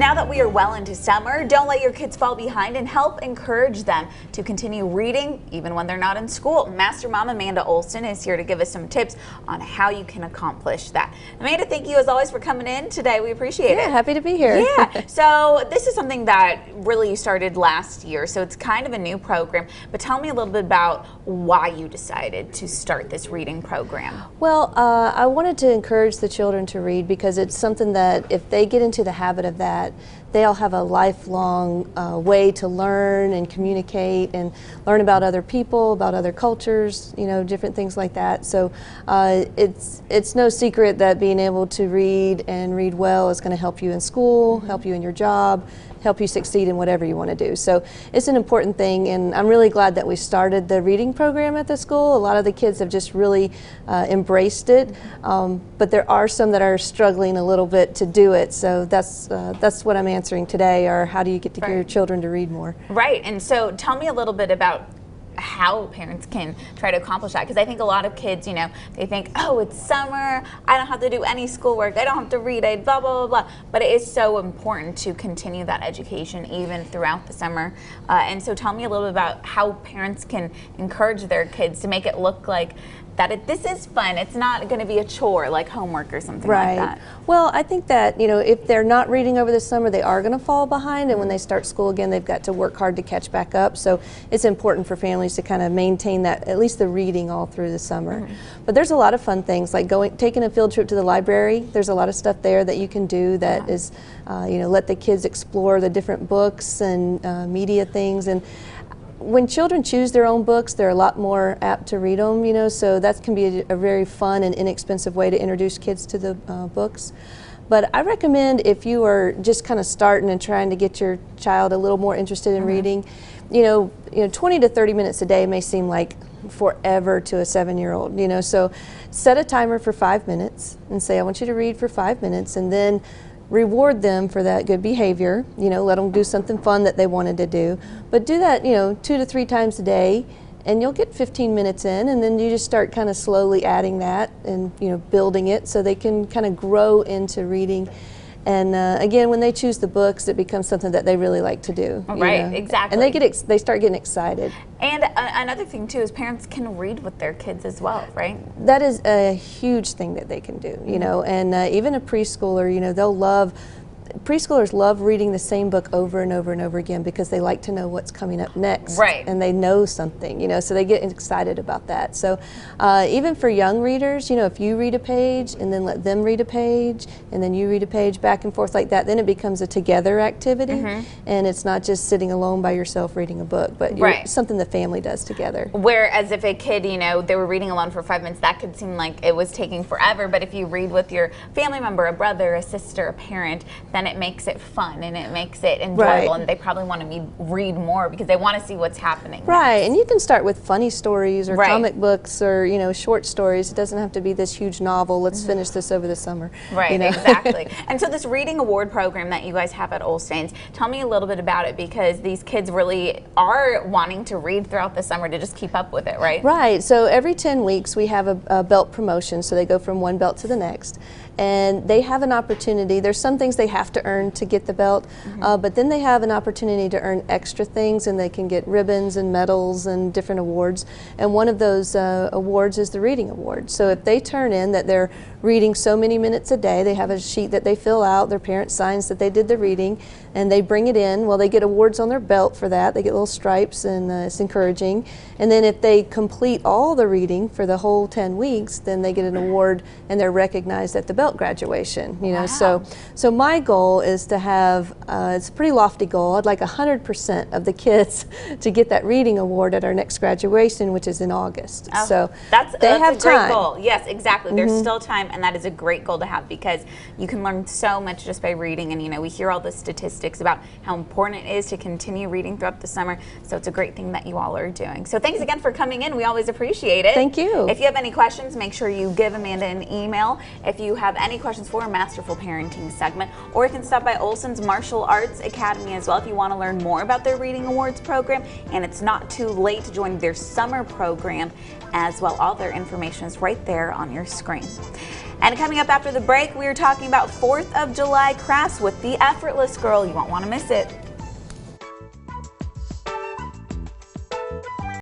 Now that we are well into summer, don't let your kids fall behind and help encourage them to continue reading even when they're not in school. Master Mom Amanda Olson is here to give us some tips on how you can accomplish that. Amanda, thank you as always for coming in today. We appreciate it. Yeah, happy to be here. Yeah, so this is something that really started last year, so it's kind of a new program, but tell me a little bit about why you decided to start this reading program. Well, I wanted to encourage the children to read because it's something that if they get into the habit of that, they'll have a lifelong way to learn and communicate and learn about other people, about other cultures, you know, different things like that. So it's no secret that being able to read and read well is going to help you in school, help you in your job, help you succeed in whatever you want to do. So it's an important thing, and I'm really glad that we started the reading program at the school. A lot of the kids have just really embraced it, but there are some that are struggling a little bit to do it. So that's what I'm answering today, or how do you get to get your children to read more? Right, and so tell me a little bit about how parents can try to accomplish that, because I think a lot of kids, you know, they think, oh, it's summer, I don't have to do any schoolwork, I don't have to read, I blah, blah, blah, blah. But it is so important to continue that education even throughout the summer. And so tell me a little bit about how parents can encourage their kids to make it look like that this is fun. It's not going to be a chore like homework or something like that. Well, I think that, you know, if they're not reading over the summer, they are going to fall behind, and when they start school again, they've got to work hard to catch back up. So it's important for families to kind of maintain that, at least the reading all through the summer. But there's a lot of fun things like taking a field trip to the library. There's a lot of stuff there that you can do that is, you know, let the kids explore the different books and media things. And when children choose their own books, they're a lot more apt to read them, you know, so that can be a very fun and inexpensive way to introduce kids to the books. But I recommend, if you are just kind of starting and trying to get your child a little more interested in reading, you know, 20 to 30 minutes a day may seem like forever to a 7-year-old, you know, so set a timer for 5 minutes and say, I want you to read for 5 minutes, and then reward them for that good behavior, you know, let them do something fun that they wanted to do. But do that, you know, 2 to 3 times a day, and you'll get 15 minutes in, and then you just start kind of slowly adding that and, you know, building it so they can kind of grow into reading. And again, when they choose the books, it becomes something that they really like to do. Right, exactly. And they start getting excited. And another thing too is parents can read with their kids as well, right? That is a huge thing that they can do, you know, and even a preschooler, you know, preschoolers love reading the same book over and over and over again because they like to know what's coming up next. Right. And they know something, you know, so they get excited about that. So even for young readers, you know, if you read a page and then let them read a page and then you read a page back and forth like that, then it becomes a together activity, and it's not just sitting alone by yourself reading a book, but something the family does together. Whereas if a kid, you know, they were reading alone for 5 minutes, that could seem like it was taking forever, but if you read with your family member, a brother, a sister, a parent, then it makes it fun and it makes it enjoyable, and they probably want to read more because they want to see what's happening. Right, and you can start with funny stories or comic books or, you know, short stories. It doesn't have to be this huge novel. Let's finish this over the summer. Right, you know? Exactly. And so this reading award program that you guys have at Olstein's, tell me a little bit about it, because these kids really are wanting to read throughout the summer to just keep up with it, right? Right, so every 10 weeks we have a belt promotion, so they go from one belt to the next. And they have an opportunity. There's some things they have to earn to get the belt, but then they have an opportunity to earn extra things, and they can get ribbons and medals and different awards. And one of those awards is the reading award. So if they turn in that they're reading so many minutes a day, they have a sheet that they fill out, their parent signs that they did the reading, and they bring it in. Well, they get awards on their belt for that. They get little stripes, and it's encouraging. And then if they complete all the reading for the whole 10 weeks, then they get an award, and they're recognized at the belt graduation, you know. So my goal is to have, it's a pretty lofty goal. I'd like 100% of the kids to get that reading award at our next graduation, which is in August. So that's they have a great time. goal. Yes, exactly. There's still time, and that is a great goal to have, because you can learn so much just by reading. And, you know, we hear all the statistics about how important it is to continue reading throughout the summer. So it's a great thing that you all are doing. So thanks again for coming in. We always appreciate it. Thank you. If you have any questions, make sure you give Amanda an email. If you have have any questions for a Masterful Parenting segment, or you can stop by Olson's Martial Arts Academy as well if you want to learn more about their Reading Awards program, and it's not too late to join their summer program as well. All their information is right there on your screen. And coming up after the break, we are talking about 4th of July crafts with the Effortless Girl. You won't want to miss it.